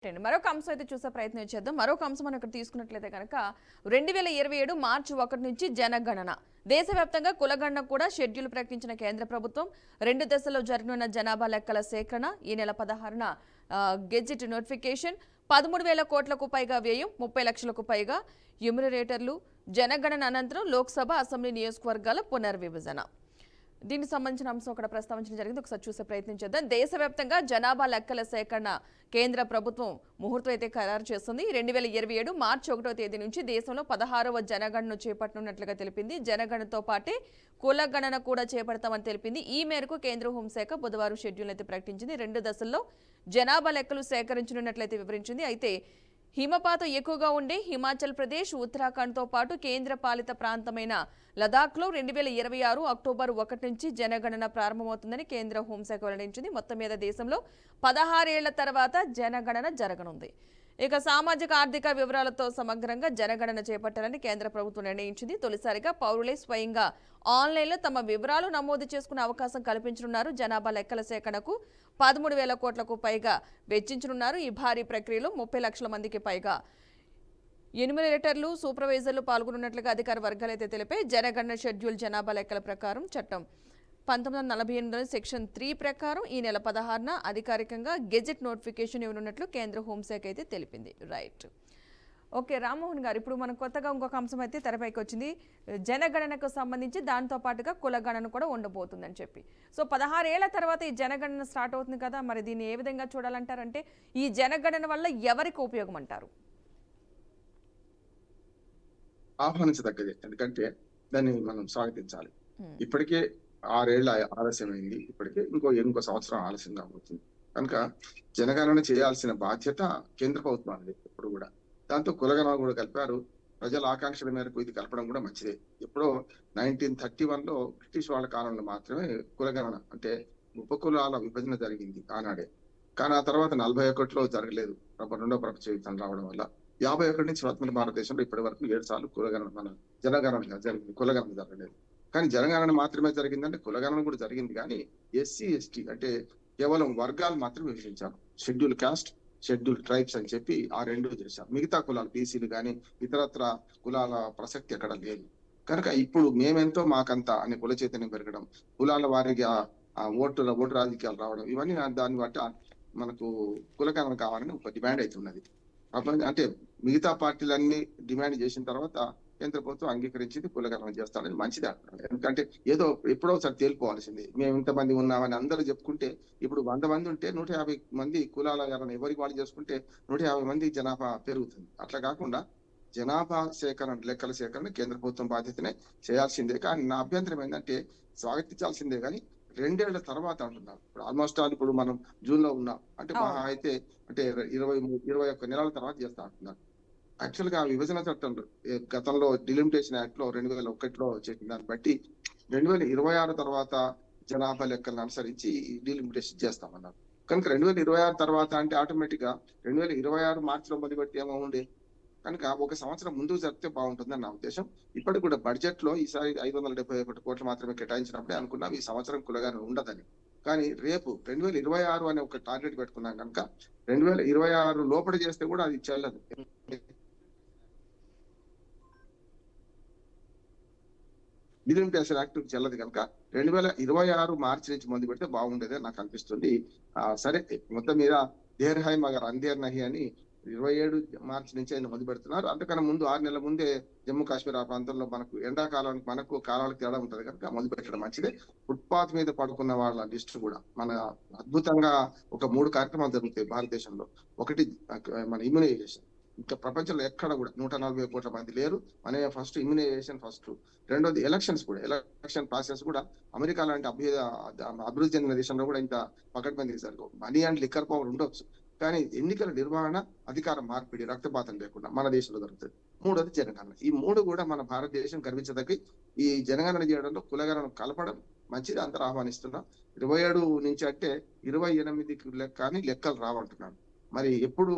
మరొక అంశం అయితే చూసే ప్రయత్నం చేద్దాం. మరొక అంశం మనం ఇక్కడ తీసుకున్నట్లయితే కనుక 2027 మార్చి 1 నుంచి జనగణన దేశవ్యాప్తంగా కులగణన కూడా షెడ్యూల్ ప్రకటించిన కేంద్ర ప్రభుత్వం 2 దశల్లో జరగనున్న జనాభా లెక్కల సేకరణ ఈ నెల 16న గెజిట్ నోటిఫికేషన్ 13,000 కోట్లకు పైగా వ్యయం 30 లక్షలకు పైగా యూమినరేటర్లు జనగణన అనంతరం లోక్సభ అసెంబ్లీ నియోజకవర్గాల పునర్విభజన. దీనికి సంబంధించిన అంశం అక్కడ ప్రస్తావించడం జరిగింది. ఒకసారి చూసే ప్రయత్నం చేద్దాం. దేశవ్యాప్తంగా జనాభా లెక్కల సేకరణ కేంద్ర ప్రభుత్వం ముహూర్తం అయితే ఖరారు చేస్తుంది. 2027 మార్చి 1వ తేదీ నుంచి దేశంలో 16వ జనగణను చేపట్టనున్నట్లుగా తెలిపింది. జనగణనతో పాటే కులగణన కూడా చేపడతామని తెలిపింది. ఈ మేరకు కేంద్ర హోంశాఖ బుధవారం షెడ్యూల్ అయితే ప్రకటించింది. 2 దశల్లో జనాభా లెక్కలు సేకరించనున్నట్లయితే వివరించింది. అయితే హిమపాతం ఎక్కువగా ఉండే హిమాచల్ ప్రదేశ్, ఉత్తరాఖండ్తో పాటు కేంద్ర పాలిత ప్రాంతమైన లదాఖ్లో 2026 అక్టోబర్ 1 నుంచి జనగణన ప్రారంభమవుతుందని కేంద్ర హోంశాఖ వెల్లడించింది. మొత్తం మీద దేశంలో 16 ఏళ్ల తర్వాత జనగణన జరగనుంది. ఇక సామాజిక ఆర్థిక వివరాలతో సమగ్రంగా జనగణన చేపట్టాలని కేంద్ర ప్రభుత్వం నిర్ణయించింది. తొలిసారిగా పౌరులే స్వయంగా ఆన్లైన్లో తమ వివరాలు నమోదు చేసుకునే అవకాశం కల్పించనున్నారు. జనాభా లెక్కల సేకరణకు 13,000 కోట్లకు పైగా వెచ్చించనున్నారు. ఈ భారీ ప్రక్రియలో 30 లక్షల మందికి పైగా ఎన్యూమరేటర్లు, సూపర్వైజర్లు పాల్గొన్నట్లుగా అధికార వర్గాలు అయితే తెలిపాయి. జనగణన షెడ్యూల్ జనాభా లెక్కల ప్రకారం చట్టం 1948 సెక్షన్ 3 ప్రకారం ఈ నెల 16న అధికారికంగా గెజెట్ నోటిఫికేషన్ ఇవ్వనున్నట్లు కేంద్ర హోంశాఖ అయితే తెలిపింది. రైట్, ఓకే రామ్మోహన్ గారు, ఇప్పుడు మనం కొత్తగా ఇంకొక అంశం అయితే తెరపైకి వచ్చింది. జనగణనకు సంబంధించి దాంతో పాటుగా కులగణన కూడా ఉండబోతుందని చెప్పి. సో 16 ఏళ్ల తర్వాత ఈ జనగణన స్టార్ట్ అవుతుంది కదా, మరి దీన్ని ఏ విధంగా చూడాలంటారంటే ఈ జనగణన వల్ల ఎవరికి ఉపయోగం అంటారు? ఆహ్వానించదగ్గది, ఎందుకంటే దాన్ని మనం స్వాగతించాలి. ఇప్పటికే 6 ఏళ్ల ఆలస్యమైంది, ఇప్పటికే ఇంకో సంవత్సరం ఆలస్యంగా అవుతుంది. కనుక జనగణన చేయాల్సిన బాధ్యత కేంద్ర ప్రభుత్వానికి ఎప్పుడు కూడా. దాంతో కులగణన కూడా కలిపారు. ప్రజల ఆకాంక్షల మేరకు ఇది కలపడం కూడా మంచిదే. ఎప్పుడో 1931లో బ్రిటిష్ వాళ్ళ కాలంలో మాత్రమే కులగణన అంటే ఉపకులాల విభజన జరిగింది ఆనాడే. కానీ ఆ తర్వాత 41లో జరగలేదు, రెండో ప్రపంచ యుద్ధం రావడం వల్ల. 51 నుంచి స్వతంత్ర భారతదేశంలో ఇప్పటి వరకు 7 సార్లు జనగణన జరిగింది, కులగణన జరగలేదు. కానీ జనగణన మాత్రమే జరిగిందంటే కులగణన కూడా జరిగింది, కానీ ఎస్సీ ఎస్టీ అంటే కేవలం వర్గాలు మాత్రమే విభజించారు. షెడ్యూల్ కాస్ట్, షెడ్యూల్ ట్రైబ్స్ అని చెప్పి ఆ 2 చేశారు. మిగతా కులాలు బీసీలు కానీ ఇతరత్ర కులాల ప్రసక్తి ఎక్కడ లేదు. కనుక ఇప్పుడు మేమెంతో మాకంతా అనే కుల చైతన్యం పెరగడం, కులాల వారికి ఓటు రాజకీయాలు రావడం, ఇవన్నీ దాన్ని బట్టి మనకు కులగణన కావాలని ఒక డిమాండ్ అవుతున్నది. అంటే మిగతా పార్టీలన్నీ డిమాండ్ చేసిన తర్వాత కేంద్ర ప్రభుత్వం అంగీకరించింది, కులగణన చేస్తానని. మంచిది అంటున్నాను. ఎందుకంటే ఏదో ఎప్పుడో ఒకసారి తేలిపోవాల్సింది. మేము ఇంతమంది ఉన్నామని అందరూ చెప్పుకుంటే ఇప్పుడు 100 మంది ఉంటే 150 మంది కులాల గణన ఎవరికి వాళ్ళు చేసుకుంటే 150 మంది జనాభా పెరుగుతుంది. అట్లా కాకుండా జనాభా సేకరణ, లెక్కల సేకరణ కేంద్ర ప్రభుత్వం బాధ్యతనే చేయాల్సిందే. కానీ నా అభ్యంతరం ఏంటంటే స్వాగతించాల్సిందే కానీ 2 ఏళ్ల తర్వాత అంటున్నారు. ఇప్పుడు ఆల్మోస్ట్ ఇప్పుడు మనం జూన్ లో ఉన్నాం అంటే మహా అయితే అంటే 21 నెలల తర్వాత చేస్తా అంటున్నారు. యాక్చువల్ గా విభజన చట్టం గతంలో డిలిమిటేషన్ యాక్ట్ లో 2001లో చేసిన దాన్ని బట్టి 2026 తర్వాత జనాభా లెక్కలను అనుసరించి డిలిమిటేషన్ చేస్తామన్నారు. కనుక 2026 తర్వాత అంటే ఆటోమేటిక్ గా 2026 మార్చిలో మొదలుపెట్టి ఏమో ఉండే. కనుక ఒక సంవత్సరం ముందుకు జరిగితే బాగుంటుందని నా ఉద్దేశం. ఇప్పటికి కూడా బడ్జెట్ లో ఈసారి 571 కోట్లు మాత్రమే కేటాయించినప్పుడే అనుకున్నాం ఈ సంవత్సరం కులగణన ఉండదని. కానీ రేపు 2026 అనే ఒక టార్గెట్ పెట్టుకున్నాం కనుక 2026 లోపల చేస్తే కూడా అది చెల్లదు. డిలిమిటేషన్ యాక్ట్ చెల్లదు కనుక 2026 మార్చి నుంచి మొదలు పెడితే బాగుండేదే నాకు అనిపిస్తుంది. సరే, మొత్తం మీద దేర్ హై మగర్ అందేర్ నహి అని 27 మార్చి నుంచి ఆయన మొదలు పెడుతున్నారు. అంతకన్నా ముందు 6 నెలల ముందే జమ్మూ కాశ్మీర్ ఆ ప్రాంతంలో మనకు ఎండాకాలానికి మనకు కాలాలకు తేడా ఉంటది కనుక మొదలు పెట్టడం మంచిదే. ఫుట్పాత్ మీద పడుకున్న వాళ్ళ లిస్ట్ కూడా మన అద్భుతంగా ఒక 3 కార్యక్రమాలు జరుగుతాయి భారతదేశంలో. ఒకటి మన ఇమ్యునైజేషన్, ఇంకా ప్రపంచంలో ఎక్కడ కూడా 140 కోట్ల మంది లేరు. మన ఫస్ట్ ఇమ్యునైజేషన్ ఫస్ట్. రెండోది ఎలక్షన్స్ కూడా, ఎలక్షన్ ప్రాసెస్ కూడా అమెరికా లాంటి అభివృద్ధి చెందిన దేశంలో కూడా ఇంత పకడ్బందీ జరగవు. మనీ అండ్ లిక్కర్ పవర్ ఉండొచ్చు, కానీ ఎన్నికల నిర్వహణ, అధికార మార్పిడి, రక్తపాతం లేకుండా మన దేశంలో జరుగుతుంది. మూడోది జనగణన. ఈ 3 కూడా మన భారతదేశం గర్వించదగ్గ. ఈ జనగణన చేయడంలో కులగణన కలపడం మంచిది, అందరూ ఆహ్వానిస్తున్నాం. 27 నుంచి అంటే 28 కానీ లెక్కలు రావంటున్నాను. మరి ఎప్పుడు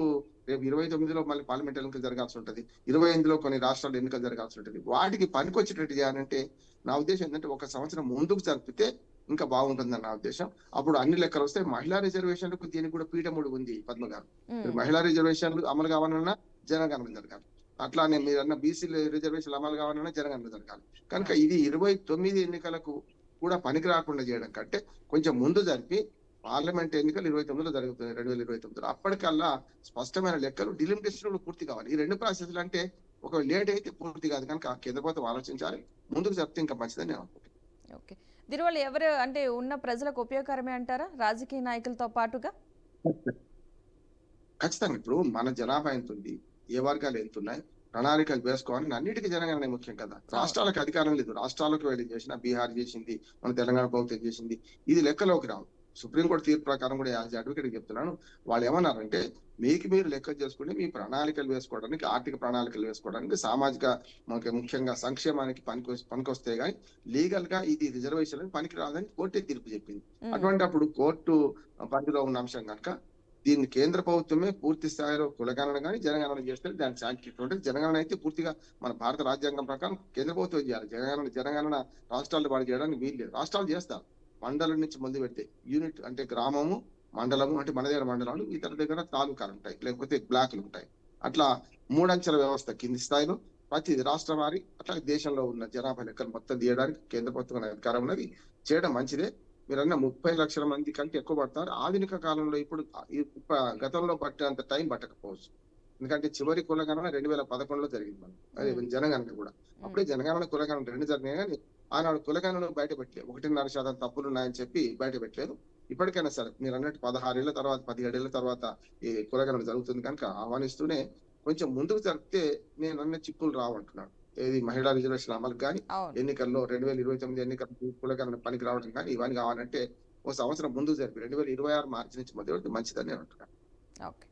రేపు 29లో మళ్ళీ పార్లమెంట్ ఎన్నికలు జరగాల్సి ఉంటుంది, 28లో కొన్ని రాష్ట్రాల్లో ఎన్నికలు జరగాల్సి ఉంటుంది. వాటికి పనికొచ్చేటట్టు చేయాలంటే నా ఉద్దేశం ఏంటంటే ఒక సంవత్సరం ముందుకు జరిపితే ఇంకా బాగుంటుందని నా ఉద్దేశం. అప్పుడు అన్ని లెక్కలు వస్తే మహిళా రిజర్వేషన్లకు దీనికి కూడా పీఠముడు ఉంది పద్మ గారు. ఉమ్, మహిళా రిజర్వేషన్లు అమలు కావాలన్నా జనగణన జరగాలి. అట్లానే మీరన్న బీసీ రిజర్వేషన్లు అమలు కావాలన్నా జనగణన జరగాలి. కనుక అవును. ఇది 29 ఎన్నికలకు కూడా పనికి రాకుండా చేయడం కంటే కొంచెం ముందు జరిపి పార్లమెంట్ ఎన్నికలు 29లో జరుగుతుంది 2029లో. అప్పటికల్లా స్పష్టమైన లెక్కలు డిలిమిటేషన్ పూర్తి కావాలి. ఈ రెండు ప్రాసెస్లు అంటే ఒక లేట్ అయితే పూర్తి కాదు కనుక కేంద్ర ప్రభుత్వం ఆలోచించాలి. ముందుకు జరిపితే ఇంకా మంచిదని నేను అనుకుంటున్నాను. ఓకే. దీనివల్ల ఎవరు అంటే ఉన్న ప్రజలకు ఉపయోగకరమే అంటారా రాజకీయ నాయకులతో పాటుగా? ఖచ్చితంగా ఇప్పుడు మన జనాభా ఎంత ఉంది, ఏ వర్గాలు ఎంత ఉన్నాయి, ప్రణాళికలు వేసుకోవాలని అన్నిటికీ జనగణన ముఖ్యం కదా. అవును. రాష్ట్రాలకు అధికారం లేదు. రాష్ట్రాలకు వెళ్ళి చేసిన బీహార్ చేసింది, మన తెలంగాణ ప్రభుత్వం చేసింది, ఇది లెక్కలోకి రావు. సుప్రీంకోర్టు తీర్పు ప్రకారం కూడా యాజ్ అడ్వకేట్ చెప్తున్నాను. వాళ్ళు ఏమన్నారంటే మీకు మీరు లెక్క చేసుకుంటే మీ ప్రణాళికలు వేసుకోవడానికి, ఆర్థిక ప్రణాళికలు వేసుకోవడానికి, సామాజిక ముఖ్యంగా సంక్షేమానికి పనికొస్తే గానీ లీగల్ గా ఇది రిజర్వేషన్ పనికి రాదని కోర్టే తీర్పు చెప్పింది. ఉమ్, అటువంటి అప్పుడు కోర్టు పరిధిలో ఉన్న అంశం కనుక దీన్ని కేంద్ర ప్రభుత్వమే పూర్తి స్థాయిలో కులగణన కానీ జనగణన చేస్తే దానికి శాంక్షన్ ఉంటుంది. జనగణన అయితే పూర్తిగా మన భారత రాజ్యాంగం ప్రకారం కేంద్ర ప్రభుత్వం చేయాలి. జనగణన రాష్ట్రాలు వాడు చేయడానికి వీలు లేదు. రాష్ట్రాలు చేస్తారు. మండలం నుంచి మొదలు పెడితే యూనిట్ అంటే గ్రామము, మండలము అంటే మన దగ్గర మండలాలు, ఇతర దగ్గర తాలూకాలు ఉంటాయి, లేకపోతే బ్లాకులు ఉంటాయి. అట్లా మూడంచెల వ్యవస్థ కింది స్థాయిలో ప్రతి రాష్ట్ర వారి అట్లా దేశంలో ఉన్న జనాభా లెక్కలు మొత్తం తీయడానికి కేంద్ర ప్రభుత్వం అధికారం ఉన్నది. చేయడం మంచిదే. మీరన్న 30 లక్షల మంది కంటే ఎక్కువ పడతారు. ఆధునిక కాలంలో ఇప్పుడు గతంలో పట్టినంత టైం పట్టకపోవచ్చు. ఎందుకంటే చివరి కులగణన 2011లో జరిగింది మనం. అదే జనగణన కూడా. అప్పుడే జనగణన కులగణన రెండు జరిగినాయి కానీ ఆనాడు కులగణన బయట పెట్టలేదు. 1.5% తప్పులు ఉన్నాయని చెప్పి బయట పెట్టలేదు. ఇప్పటికైనా సరే మీరు అన్నట్టు 16 ఏళ్ల తర్వాత 17 ఏళ్ల తర్వాత ఈ కులగణన జరుగుతుంది కనుక ఆహ్వానిస్తూనే కొంచెం ముందుకు జరిపితే నేను అన్న చిక్కులు రావంటున్నాను. ఏది మహిళా రిజర్వేషన్ అమలు కానీ అవును. ఎన్నికల్లో 2029 ఎన్నికల కులగణన పనికి రావడం కానీ ఇవన్నీ కావాలంటే ఒక సంవత్సరం ముందు జరిపి 2026 మార్చి నుంచి మొదలు మంచిదని నేను అంటున్నాను. ఓకే.